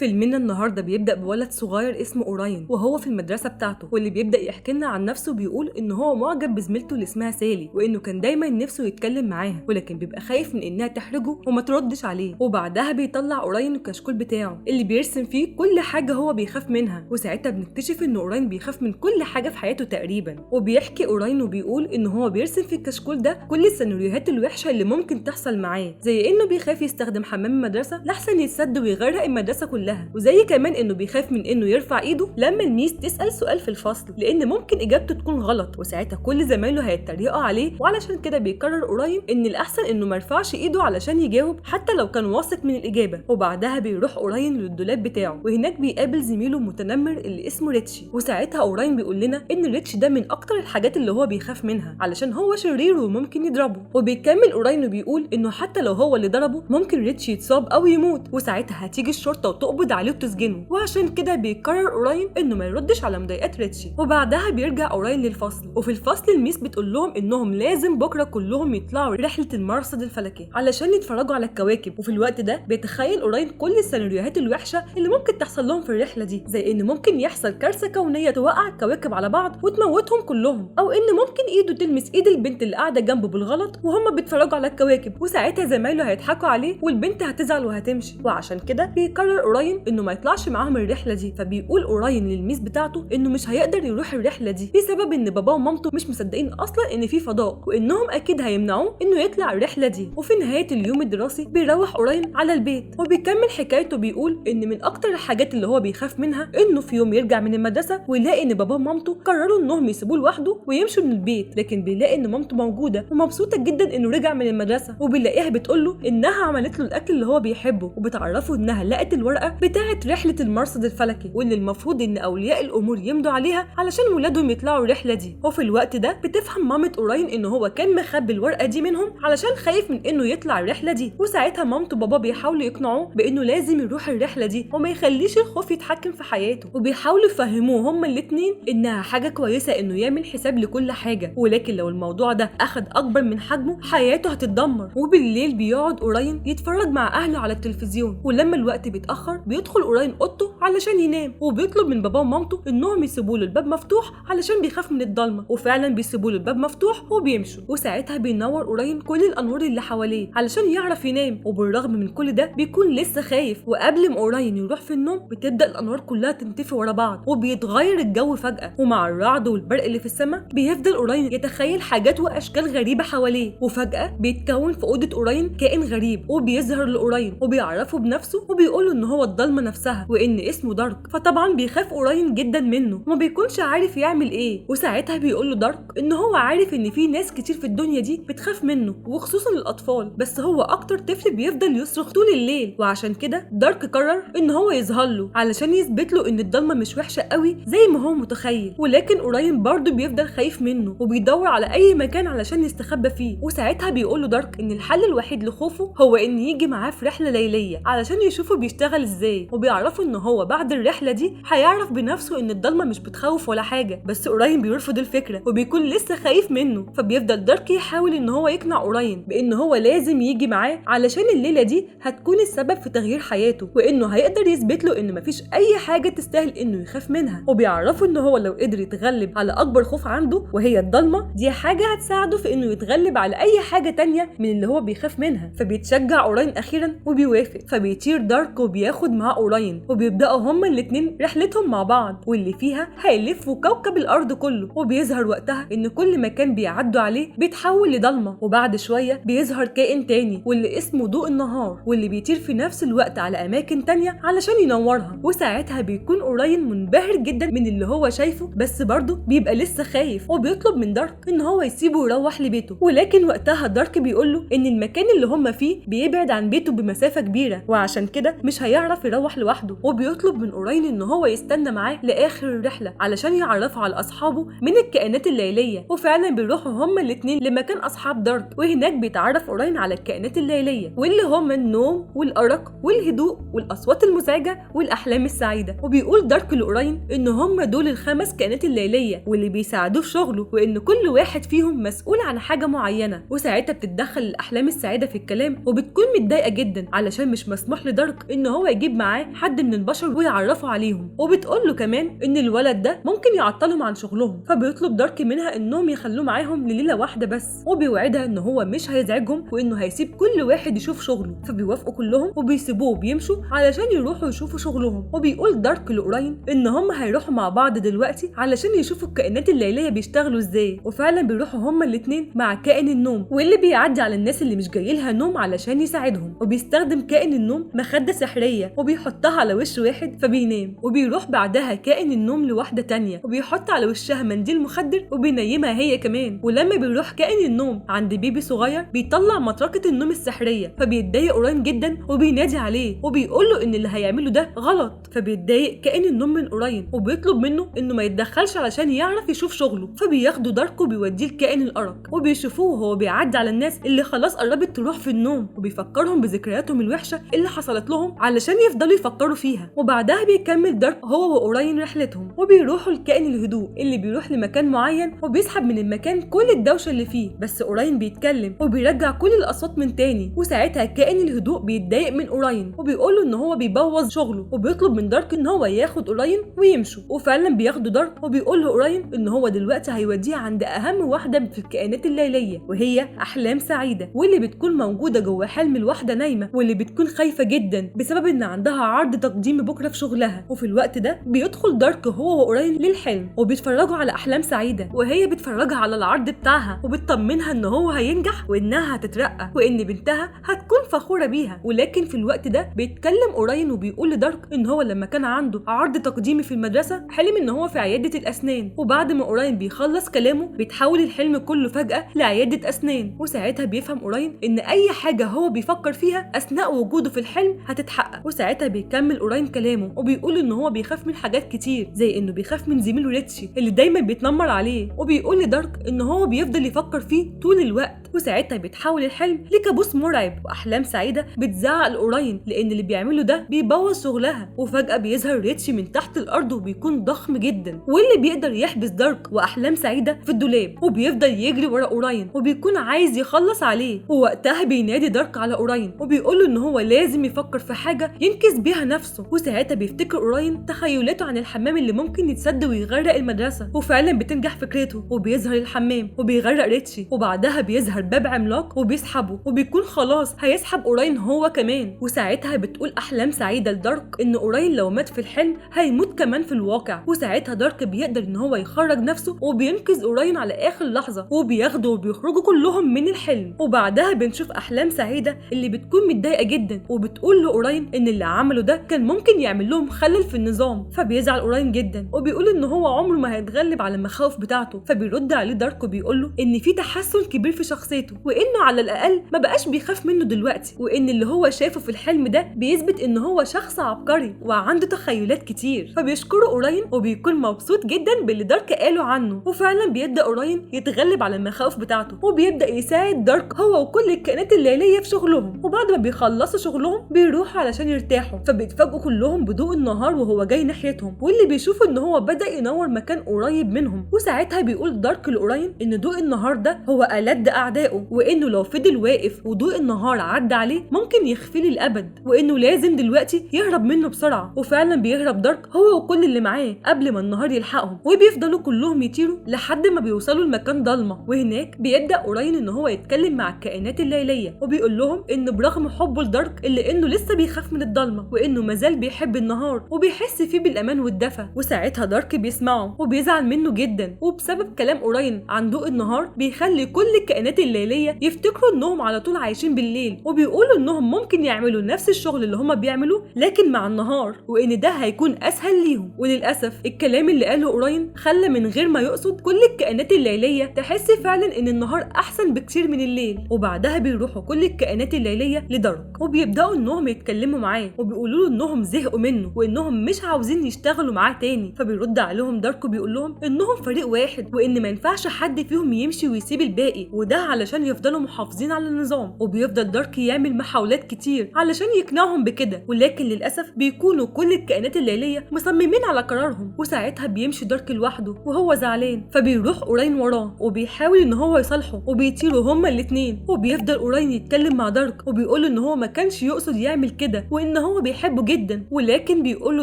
فيلمنا النهارده بيبدأ بولد صغير اسمه أوراين وهو في المدرسة بتاعته، واللي بيبدأ يحكي لنا عن نفسه بيقول إن هو معجب بزميلته اللي اسمها سالي، وإنه كان دايما نفسه يتكلم معاها ولكن بيبقى خايف من إنها تحرجه وما تردش عليه. وبعدها بيطلع أوراين الكشكول بتاعه اللي بيرسم فيه كل حاجة هو بيخاف منها، وساعتها بنكتشف إن أوراين بيخاف من كل حاجة في حياته تقريبا. وبيحكي أوراين وبيقول إن هو بيرسم في الكشكول ده كل السيناريوهات الوحشة اللي ممكن تحصل معاه، زي إنه بيخاف يستخدم حمام المدرسة لحسن يتسد ويغرق المدرسة كلها، وزي كمان انه بيخاف من انه يرفع ايده لما الميس تسأل سؤال في الفصل لان ممكن اجابته تكون غلط، وساعتها كل زمايله هيتريقوا عليه. وعلشان كده بيقرر أوراين ان الاحسن انه ما يرفعش ايده علشان يجاوب حتى لو كان واثق من الاجابه. وبعدها بيروح أوراين للدولاب بتاعه، وهناك بيقابل زميله المتنمر اللي اسمه ريتشي، وساعتها أوراين بيقول لنا ان ريتشي ده من اكتر الحاجات اللي هو بيخاف منها علشان هو شرير وممكن يضربه. وبيكمل أوراين وبيقول انه حتى لو هو اللي ضربه ممكن ريتشي يتصاب او يموت، وساعتها هتيجي الشرطه وتقبض عليه وتسجنه. وعشان كده بيقرر أوراين انه ما يردش على مضايقات ريتشي. وبعدها بيرجع أوراين للفصل، وفي الفصل الميس بتقول لهم انهم لازم بكره كلهم يطلعوا رحله المرصد الفلكي علشان يتفرجوا على الكواكب. وفي الوقت ده بيتخيل أوراين كل السيناريوهات الوحشه اللي ممكن تحصل لهم في الرحله دي، زي ان ممكن يحصل كارثه كونيه توقع الكواكب على بعض وتموتهم كلهم، او ان ممكن ايده تلمس ايد البنت اللي قاعده جنبه بالغلط وهم بيتفرجوا على الكواكب، وساعتها زمايله هيضحكوا عليه والبنت هتزعل وهتمشي. وعشان كده بيقرر أوراين انه ما يطلعش معاهم الرحله دي. فبيقول أوراين للميس بتاعته انه مش هيقدر يروح الرحله دي بسبب ان باباه ومامته مش مصدقين اصلا ان في فضاء، وانهم اكيد هيمنعوه انه يطلع الرحله دي. وفي نهايه اليوم الدراسي بيروح أوراين على البيت، وبيكمل حكايته بيقول ان من اكتر الحاجات اللي هو بيخاف منها انه في يوم يرجع من المدرسه ويلاقي ان باباه ومامته قرروا انهم يسيبوه لوحده ويمشوا من البيت، لكن بيلاقي ان مامته موجوده ومبسوطه جدا انه رجع من المدرسه، وبيلاقيها بتقول له انها عملت له الاكل اللي هو بيحبه، وبتعرفه انها لقت الورقه بتاعه رحله المرصد الفلكي واللي المفروض ان اولياء الامور يمضوا عليها علشان ولادهم يطلعوا الرحله دي. وفي الوقت ده بتفهم مامة أوراين ان هو كان مخبي الورقه دي منهم علشان خايف من انه يطلع الرحله دي، وساعتها مامته وبابا بيحاولوا يقنعوه بانه لازم يروح الرحله دي وما يخليش الخوف يتحكم في حياته، وبيحاولوا يفهموه هما الاثنين انها حاجه كويسه انه يعمل حساب لكل حاجه، ولكن لو الموضوع ده اخد اكبر من حجمه حياته هتتدمر. وبالليل بيقعد أوراين يتفرج مع اهله على التلفزيون، ولما الوقت بيتاخر بيدخل أوراين اوضته علشان ينام، وبيطلب من باباه ومامته انهم يسيبوا له الباب مفتوح علشان بيخاف من الضلمه، وفعلا بيسيبوا له الباب مفتوح وبيمشوا. وساعتها بينور أوراين كل الانوار اللي حواليه علشان يعرف ينام، وبالرغم من كل ده بيكون لسه خايف. وقبل ما أوراين يروح في النوم بتبدا الانوار كلها تنطفي ورا بعض وبيتغير الجو فجاه، ومع الرعد والبرق اللي في السماء بيفضل أوراين يتخيل حاجات واشكال غريبه حواليه. وفجاه بيتكون في اوضه أوراين كائن غريب وبيظهر لأوراين وبيعرفه بنفسه وبيقوله ان هو الضلمه نفسها وان اسمه دارك. فطبعا بيخاف أوراين جدا منه وما بيكونش عارف يعمل ايه، وساعتها بيقول له دارك ان هو عارف ان في ناس كتير في الدنيا دي بتخاف منه وخصوصا الاطفال، بس هو اكتر طفل بيفضل يصرخ طول الليل. وعشان كده دارك قرر ان هو يظهر له علشان يثبت له ان الضلمه مش وحشه قوي زي ما هو متخيل، ولكن أوراين برضه بيفضل خايف منه وبيدور على اي مكان علشان يستخبى فيه. وساعتها بيقول له دارك ان الحل الوحيد لخوفه هو ان يجي معاه في رحله ليليه علشان يشوفه بيشتغل ازاي، وبيعرفوا ان هو بعد الرحله دي هيعرف بنفسه ان الضلمه مش بتخوف ولا حاجه. بس أوراين بيرفض الفكره وبيكون لسه خايف منه، فبيفضل دارك يحاول ان هو يقنع أوراين بان هو لازم يجي معاه علشان الليله دي هتكون السبب في تغيير حياته، وانه هيقدر يثبت له ان مفيش اي حاجه تستاهل انه يخاف منها. وبيعرفوا ان هو لو قدر يتغلب على اكبر خوف عنده وهي الضلمه دي حاجه هتساعده في انه يتغلب على اي حاجه تانية من اللي هو بيخاف منها. فبيتشجع أوراين اخيرا وبيوافق، فبيطير دارك وبياخد معاه أوراين وبيبداوا هما الاثنين رحلتهم مع بعض واللي فيها هيلفوا كوكب الارض كله. وبيظهر وقتها ان كل مكان بيعدوا عليه بيتحول لضلمه، وبعد شويه بيظهر كائن تاني واللي اسمه ضوء النهار واللي بيطير في نفس الوقت على اماكن تانية علشان ينورها. وساعتها بيكون أوراين منبهر جدا من اللي هو شايفه، بس برضه بيبقى لسه خايف وبيطلب من دارك ان هو يسيبه ويروح لبيته. ولكن وقتها دارك بيقول له ان المكان اللي هم فيه بيبعد عن بيته بمسافه كبيره، وعشان كده مش هيعرف يروح لوحده، وبيطلب وبيطلب من اوراين ان هو يستنى معاه لاخر الرحله علشان يعرفه على اصحابه من الكائنات الليليه. وفعلا بيروحوا هما الاثنين لمكان اصحاب دارك، وهناك بيتعرف اوراين على الكائنات الليليه واللي هما النوم والارق والهدوء والاصوات المزعجه والاحلام السعيده. وبيقول دارك لاوراين ان هما دول ال5 كائنات الليليه واللي بيساعدوه في شغله، وان كل واحد فيهم مسؤول عن حاجه معينه. وساعتها بتتدخل الاحلام السعيده في الكلام وبتكون متضايقه جدا علشان مش مسموح لدارك ان هو يجيب معاه حد من البشر ويعرفه عليهم. وبتقول له كمان ان الولد ده ممكن يعطلهم عن شغلهم، فبيطلب دارك منها انهم يخلوه معاهم لليله واحده بس، وبيوعدها ان هو مش هيزعجهم وانه هيسيب كل واحد يشوف شغله. فبيوافقوا كلهم وبيسيبوه وبيمشوا علشان يروحوا يشوفوا شغلهم. وبيقول دارك لاوراين ان هم هيروحوا مع بعض دلوقتي علشان يشوفوا الكائنات الليليه بيشتغلوا ازاي. وفعلا بيروحوا هما الاثنين مع كائن النوم، واللي بيعدي على الناس اللي مش جاي لها نوم علشان يساعدهم. وبيستخدم كائن النوم مخده سحريه وبيحطها على وش واحد فبينام. وبيروح بعدها كائن النوم لواحده تانية وبيحط على وشها منديل مخدر وبينيمها هي كمان. ولما بيروح كائن النوم عند بيبي صغير بيطلع مطرقه النوم السحريه، فبيتضايق اوراين جدا وبينادي عليه وبيقول له ان اللي هيعمله ده غلط. فبيتضايق كائن النوم من اوراين وبيطلب منه انه ما يتدخلش علشان يعرف يشوف شغله. فبياخده دارك وبيوديه لكائن الارق، وبيشوفوه وهو بيعدي على الناس اللي خلاص قربت تروح في النوم، وبيفكرهم بذكرياتهم الوحشه اللي حصلت لهم علشان يفضلوا يفكروا فيها. وبعدها بيكمل دارك هو واوراين رحلتهم، وبيروحوا لكائن الهدوء اللي بيروح لمكان معين وبيسحب من المكان كل الدوشه اللي فيه. بس اوراين بيتكلم وبيرجع كل الاصوات من تاني. وساعتها كائن الهدوء بيتضايق من اوراين وبيقوله ان هو بيبوظ شغله، وبيطلب من دارك ان هو ياخد اوراين ويمشوا. وفعلا بياخدوا دارك وبيقول له اوراين ان هو دلوقتي هيوديه عند اهم واحده في الكائنات الليليه، وهي احلام سعيده، واللي بتكون موجوده جوه حلم الواحده نايمه، واللي بتكون خايفه جدا بسبب ان عندها عرض تقديمي بكره في شغلها. وفي الوقت ده بيدخل دارك هو واوراين للحلم وبيتفرجوا على احلام سعيده، وهي بتفرجها على العرض بتاعها وبتطمنها ان هو هينجح وانها هتترقى وان بنتها هتكون فخوره بيها. ولكن في الوقت ده بيتكلم اوراين وبيقول لدارك ان هو لما كان عنده عرض تقديمي في المدرسه حلم ان هو في عياده الاسنان. وبعد ما اوراين بيخلص كلامه بيتحول الحلم كله فجاه لعياده اسنان. وساعتها بيفهم اوراين ان اي حاجه هو بيفكر فيها اثناء وجوده في الحلم هتتحقق. وساعتها بيكمل اوراين كلامه وبيقول ان هو بيخاف من حاجات كتير، زي انه بيخاف من زميله ريتشي اللي دايما بيتنمر عليه. وبيقول لدارك ان هو بيفضل يفكر فيه طول الوقت. وساعتها بيتحول الحلم لكابوس مرعب، واحلام سعيده بتزعق لاوراين لان اللي بيعمله ده بيبوظ شغلها. وفجاه بيظهر ريتشي من تحت الارض وبيكون ضخم جدا، واللي بيقدر يحبس دارك واحلام سعيده في الدولاب. وبيفضل يجري ورا اوراين وبيكون عايز يخلص عليه. ووقتها بينادي دارك على اوراين وبيقول له ان هو لازم يفكر في حاجه ينقذ بيها نفسه. وساعتها بيفتكر اوراين تخيلاته عن الحمام اللي ممكن يتسد ويغرق المدرسه، وفعلا بتنجح فكرته وبيظهر الحمام وبيغرق ريتشي. وبعدها بيظهر باب عملاق وبيسحبه، وبيكون خلاص هيسحب اوراين هو كمان. وساعتها بتقول احلام سعيده لدارك ان اوراين لو مات في الحلم هيموت كمان في الواقع. وساعتها دارك بيقدر ان هو يخرج نفسه وبينقذ اوراين على اخر لحظه، وبياخدوا وبيخرجوا كلهم من الحلم. وبعدها بنشوف احلام سعيده اللي بتكون متضايقه جدا وبتقول لاوراين ان اللي عمله ده كان ممكن يعمل لهم خلل في النظام. فبيزعل اوراين جدا وبيقول ان هو عمره ما هيتغلب على المخاوف بتاعته. فبيرد عليه دارك وبيقول له ان في تحسن كبير في شخصيته، وانه على الاقل ما بقاش بيخاف منه دلوقتي، وان اللي هو شافه في الحلم ده بيثبت ان هو شخص عبقري وعنده تخيلات كتير. فبيشكره اوراين وبيكون مبسوط جدا باللي دارك قاله عنه. وفعلا بيبدا اوراين يتغلب على المخاوف بتاعته وبيبدا يساعد دارك هو وكل الكائنات الليليه في شغلهم. وبعد ما بيخلصوا شغلهم بيروحوا علشان يرتاحوا، فبيتفاجئوا كلهم بضوء النهار وهو جاي ناحيتهم، واللي بيشوفوا ان هو بدا ينور مكان قريب منهم. وساعتها بيقول دارك لاوراين ان ضوء النهار ده هو ألد اعدائه، وانه لو فضل واقف وضوء النهار عدى عليه ممكن يخفيه للابد، وانه لازم دلوقتي يهرب منه بسرعه. وفعلا بيهرب دارك هو وكل اللي معاه قبل ما النهار يلحقهم، وبيفضلوا كلهم يطيروا لحد ما بيوصلوا لمكان ضلمه. وهناك بيبدا اوراين ان هو يتكلم مع الكائنات الليليه وبيقول لهم ان برغم حبه لدارك الا انه لسه بيخاف من الضلمه، وانه مازال بيحب النهار وبيحس فيه بالامان والدفى. وساعتها دارك بيسمعه وبيزعل منه جدا، وبسبب كلام اوراين عن ضوء النهار بيخلي كل الكائنات الليليه يفتكروا انهم على طول عايشين بالليل، وبيقولوا انهم ممكن يعملوا نفس الشغل اللي هما بيعملوه لكن مع النهار، وان ده هيكون اسهل ليهم. وللاسف الكلام اللي قاله اوراين خلى من غير ما يقصد كل الكائنات الليليه تحس فعلا ان النهار احسن بكتير من الليل. وبعدها بيروحوا كل الكائنات الليليه لدارك وبيبداوا انهم يتكلموا معاه وبيقولوا له انهم زهقوا منه وانهم مش عاوزين يشتغلوا معاه تاني. فبيرد عليهم دارك وبيقول لهم انهم فريق واحد وان ما ينفعش حد فيهم يمشي ويسيب الباقي، وده علشان يفضلوا محافظين على النظام. وبيفضل دارك يعمل محاولات كتير علشان يقنعهم بكده، ولكن للاسف بيكونوا كل الكائنات الليليه مصممين على قرارهم. وساعتها بيمشي دارك لوحده وهو زعلان، فبيروح اوراين وراه وبيحاول ان هو يصالحه وبيطيروا هما الاثنين. وبيفضل اوراين يتكلم مع دارك وبيقول ان هو ما كانش يقصد يعمل كده وان هو بيحبه جدا، ولكن بيقول له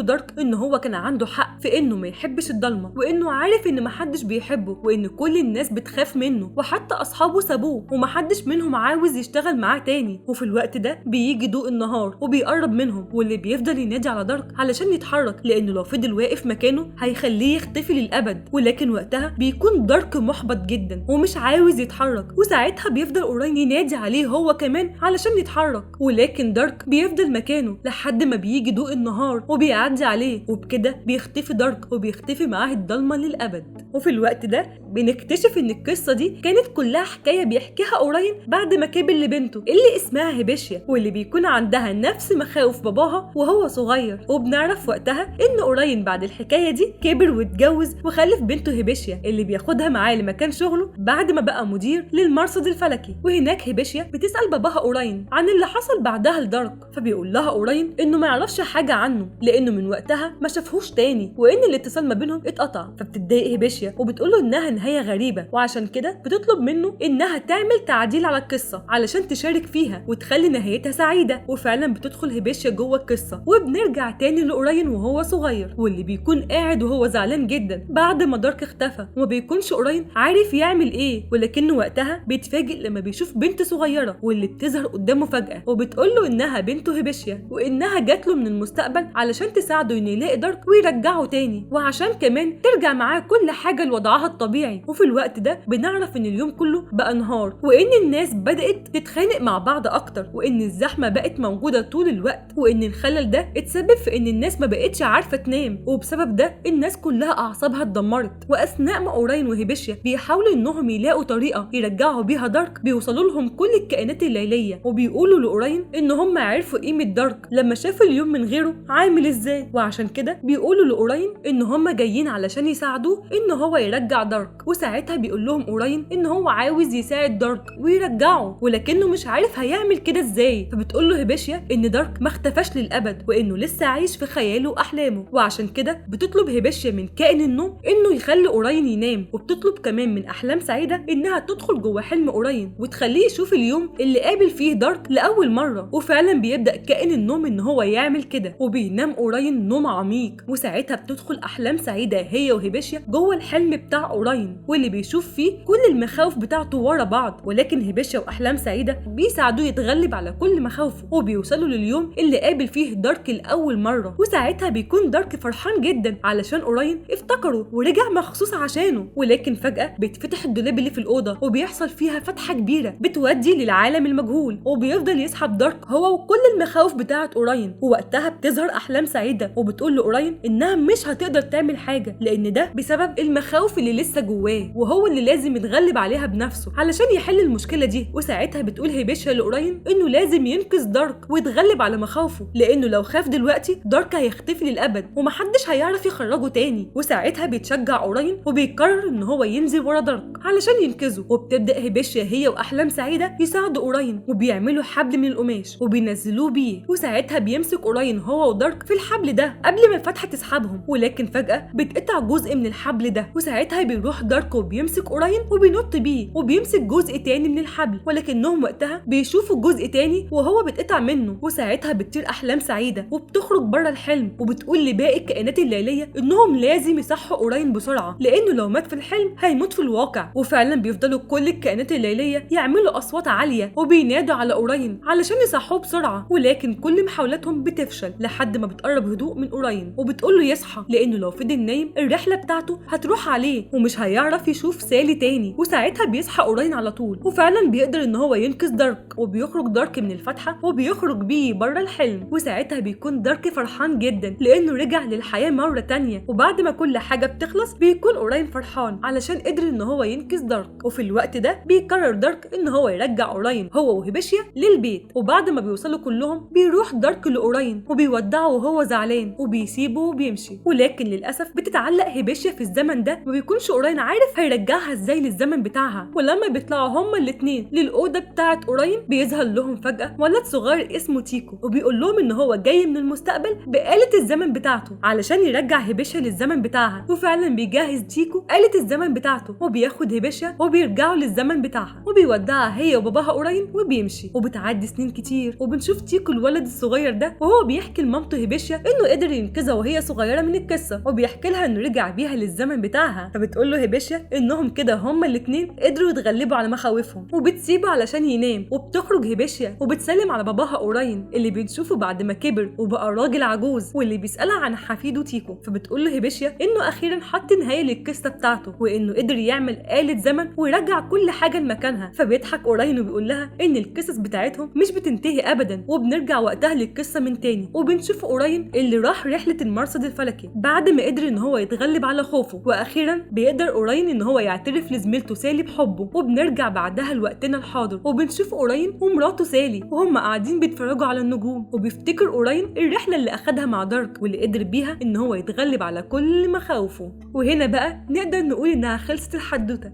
دارك ان هو كان عنده حق في انه ما يحبش الضلمه، وانه عارف ان محدش بيحبه وان كل الناس بتخاف منه وحتى اصحابه سابوه ومحدش منهم عاوز يشتغل معاه تاني. وفي الوقت ده بيجي ضوء النهار وبيقرب منهم، واللي بيفضل ينادي على دارك علشان يتحرك لانه لو فضل واقف مكانه هيخليه يختفي للابد. ولكن وقتها بيكون دارك محبط جدا ومش عاوز يتحرك، وساعتها بيفضل اوراين ينادي عليه هو كمان علشان يتحرك، ولكن دارك بيفضل مكانه لحد ما بيجي ضوء النهار وبيعدي عليه، وبكده بيختفي دارك وبيختفي معاه الضلمه للابد. وفي الوقت ده بنكتشف ان القصه دي كانت كلها حكايه بيحكيها اوراين بعد ما كبر لبنته اللي اسمها هيبشيا، واللي بيكون عندها نفس مخاوف باباها وهو صغير. وبنعرف وقتها ان اوراين بعد الحكايه دي كبر واتجوز وخلف بنته هيبشيا اللي بياخدها معاه لمكان شغله بعد ما بقى مدير للمرصد الفلكي. وهناك هيبشيا بتسال باباها اوراين عن اللي حصل بعدها لدارك، فبيقول لها اوراين انه ما يعرفش حاجه عنه لانه من وقتها ما شافهوش تاني وان الاتصال ما بينهم اتقطع. فبتتضايق هيبشيا وبتقول له انها نهايه غريبه، وعشان كده بتطلب منه انها تعمل تعديل على القصه علشان تشارك فيها وتخلي نهايتها سعيده. وفعلا بتدخل هيبشيا جوه القصه، وبنرجع تاني لاوراين وهو صغير واللي بيكون قاعد وهو زعلان جدا بعد ما دارك اختفى، وما بيكونش اوراين عارف يعمل ايه. ولكنه وقتها بيتفاجئ لما بيشوف بنت صغيره واللي بتظهر قدامه فجاه وبتقول له انها بنته هيبشيا وانها جات له من المستقبل علشان تساعده انه يلاقي دارك ويرجعه تاني، وعشان كمان ترجع معاه كل حاجه لوضعها الطبيعي. وفي الوقت ده بنعرف ان اليوم كله بقى نهار وان الناس بدات تتخانق مع بعض اكتر وان الزحمه بقت موجوده طول الوقت، وان الخلل ده اتسبب في ان الناس ما بقتش عارفه تنام، وبسبب ده الناس كلها اعصابها اتدمرت. واثناء ما اوراين وهيبشيا بيحاولوا انهم يلاقوا طريقه يرجعوا بيها دارك بيوصلوا لهم كل الكائنات الليليه وبيقولوا لاوراين ان هم عرفوا قيمه دارك لما شافوا اليوم من غيره عامل ازاي، وعشان كده بيقولوا لاوراين ان هم جايين علشان يساعدوه ان هو يرجع دارك. وساعتها بيقول لهم اوراين ان هو عاوز يساعد دارك ويرجعه ولكنه مش عارف هيعمل كده ازاي. فبتقول له هيبشيا ان دارك ما اختفاش للابد وانه لسه عايش في خياله واحلامه، وعشان كده بتطلب هيبشيا من كائن النوم انه يخلي اوراين ينام، وبتطلب كمان من احلام سعيده انها تدخل جوه حلم اوراين وتخليه يشوف اليوم اللي قابل فيه دارك لاول مره. وفعلا بيبدا كائن النوم ان هو يعمل كده وبينام اوراين نوم عميق، وساعتها بتدخل احلام سعيده هي وهيبشيا جوه الحلم بتاع اوراين واللي بيشوف فيه كل المخاوف بتاعته ورا بعض، ولكن هيبشيا واحلام سعيده بيساعدوه يتغلب على كل مخاوفه وبيوصلوا لليوم اللي قابل فيه دارك لاول مره. وساعتها بيكون دارك فرحان جدا علشان اوراين افتكره ورجع مخصوص عشانه، ولكن فجاه بيتفتح الدولاب اللي في الاوضه وبيحصل فيها فتحه كبيره بتودي للعالم المجهول، وبيفضل يسحب دارك هو وكل المخاوف بتاعه اوراين. ووقتها بتظهر احلام سعيده وبتقول لاوراين انها مش هتقدر تعمل حاجه لان ده بسبب المخاوف اللي لسه جواه وهو اللي لازم يتغلب عليها بنفسه علشان يحل المشكله دي. وساعتها بتقول هيبشيا لاوراين انه لازم ينقذ دارك ويتغلب على مخاوفه لانه لو خاف دلوقتي دارك هيختفي للابد ومحدش هيعرف يخرجه تاني. وساعتها بيتشجع اوراين وبيقرر ان هو ينزل ورا دارك علشان ينقذه، وبتبدا هيبشيا هي واحلام سعيده يساعدوا اوراين وبيعملوا حبل من القماش وبينزلوه بيه، وساعتها بيمسك اوراين هو ودارك في الحبل ده قبل ما الفتحه تسحبهم، ولكن فجاه بتقطع جزء من الحبل ده وساعتها بيروح دارك وبيمسك اوراين وبينط بيه وبيمسك جزء تاني من الحبل، ولكنهم وقتها بيشوفوا جزء تاني وهو بيتقطع منه. وساعتها بتطير احلام سعيده وبتخرج بره الحلم وبتقول لباقي الكائنات الليليه انهم لازم يصحوا اوراين بسرعه لانه لو مات في الحلم هيموت في الواقع. وفعلا بيفضلوا كل الكائنات الليليه يعملوا اصوات عاليه وبينادوا على اوراين علشان يصحوه بسرعه، ولكن كل محاولاتهم بتفشل لحد ما بتقرب هدوء من اوراين وبتقول له يصحى لانه لو فضل نايم الرحله بتاعته هتروح عليه ومش هيعرف يشوف سالي تاني. وساعتها بيصحى اوراين على طول، وفعلا بيقدر ان هو ينقذ دارك، وبيخرج دارك من الفتحه وبيخرج بيه بره الحلم. وساعتها بيكون دارك فرحان جدا لانه رجع للحياه مره تانية. وبعد ما كل حاجه بتخلص بيكون اوراين فرحان علشان قدر ان هو ينقذ دارك. وفي الوقت ده بيقرر دارك ان هو يرجع اوراين هو وهيبشيا للبيت. وبعد ما بيوصلوا كلهم بيروح دارك لاوراين وبيودعه وهو زعلان وبيسيبه وبيمشي. ولكن للاسف بتتعلق هيبشيا في الزمن ده، ما بيكونش اوراين عارف هيرجعها ازاي للزمن بتاعها. ولما بيطلعوا هما الاثنين للاوضه بتاعه اوراين بيظهر لهم فجاه ولد صغير اسمه تيكو، وبيقول لهم ان هو جاي من المستقبل بآلة الزمن بتاعته علشان يرجع هيبشيا للزمن بتاعها. وفعلا بيجهز تيكو آلة الزمن بتاعته وبياخد هيبشيا وبيرجعوا للزمن بتاعها، وبيودعها هي وباباها اوراين وبيمشي. وبتعدي سنين كتير وبنشوف تيكو الولد الصغير ده وهو بيحكي لمامته هيبشيا انه قدر ينقذها وهي صغيره من القصه، وبيحكي لها انه رجع بيها للزمن بتاعها. فبتقول له هيبشيا انهم كده هما الاثنين قدروا يتغلبوا على مخاوفهم، وبتسيبه علشان ينام. وبتخرج هيبشيا وبتسلم على باباها اوراين اللي بنشوفه بعد ما كبر وبقى راجل عجوز، واللي بيسالها عن حفيده تيكو. فبتقول له هيبشيا انه اخيرا حط نهايه للقصه بتاعته وانه قدر يعمل آلة زمن ويرجع كل حاجه لمكانها. فبيضحك اوراين وبيقول لها ان القصص بتاعتهم مش بتنتهي ابدا، وبنرجع وقتها للقصه من تاني. وبنشوف اوراين اللي راح رحله المرصد الفلكي بعد ما قدر ان هو يتغلب على خوفه. واخيرا بيقدر اوراين ان هو يعترف لزميلته سالي بحبه. وبنرجع بعدها لوقتنا الحاضر وبنشوف اوراين ومراته سالي وهم قاعدين بيتفرجوا على النجوم، وبيفتكر اوراين الرحله اللي اخدها مع دارك واللي قدر بيها ان هو يتغلب على كل مخاوفه. وهنا بقى نقدر نقول انها خلصت الحدوته.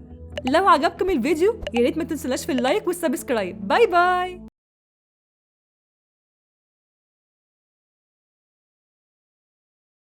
لو عجبكم الفيديو يا ريت ما تنسوناش في اللايك والسبسكرايب. باي باي.